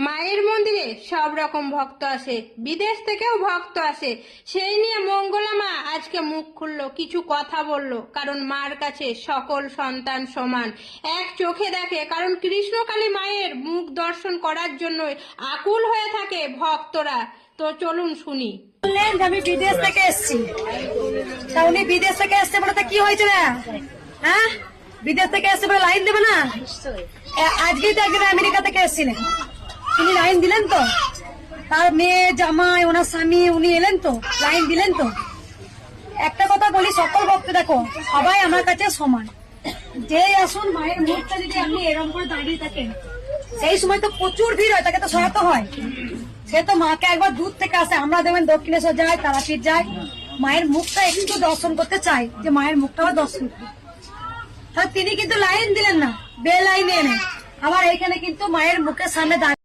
মায়ের মন্দিরে সব রকম ভক্ত আসে, বিদেশ থেকেও ভক্ত আসে। সেই নিয়ে মঙ্গলা মা আজকে মুখ খুললো, কিছু কথা বলল। কারণ মার কাছে সকল সন্তান সমান, এক চোখে দেখে। কারণ কৃষ্ণকালী মায়ের মুখ দর্শন করার জন্য আকুল হয়ে থাকে ভক্তরা। তো চলুন শুনি। বললেন যে আমি বিদেশ থেকে এসেছি, তা উনি বিদেশ থেকে এসছে বলে তা কি হয়েছে না? হ্যাঁ, বিদেশ থেকে এসছে বলে লাইন দেবে না? আজকেই তো একদিন আমেরিকা থেকে এসেছিলেন, তিনি লাইন দিলেন তো? তার মেয়ে জামাই ওনার স্বামী উনি এলেন তো, লাইন দিলেন তো? একটা কথা বলি, সকল ভক্ত দেখো সবাই আমার কাছে সমান। যে আসুন, মায়ের মুখটা যদি আপনি এরকম করে দাঁড়িয়ে থাকেন, সেই সময় তো প্রচুর ভিড় হয়, তাকে তো সহায়তা হয়। সে তো মাকে একবার দূর থেকে আসে, আমরা দেখবেন দক্ষিণেশ্বর যাই, তারাপীঠ যাই, মায়ের মুখটা একটু দর্শন করতে চাই, যে মায়ের মুখটাও দর্শন করি। তিনি কিন্তু লাইন দিলেন না, বে লাইনে এনে আবার এইখানে কিন্তু মায়ের মুখের সামনে দাঁড়িয়ে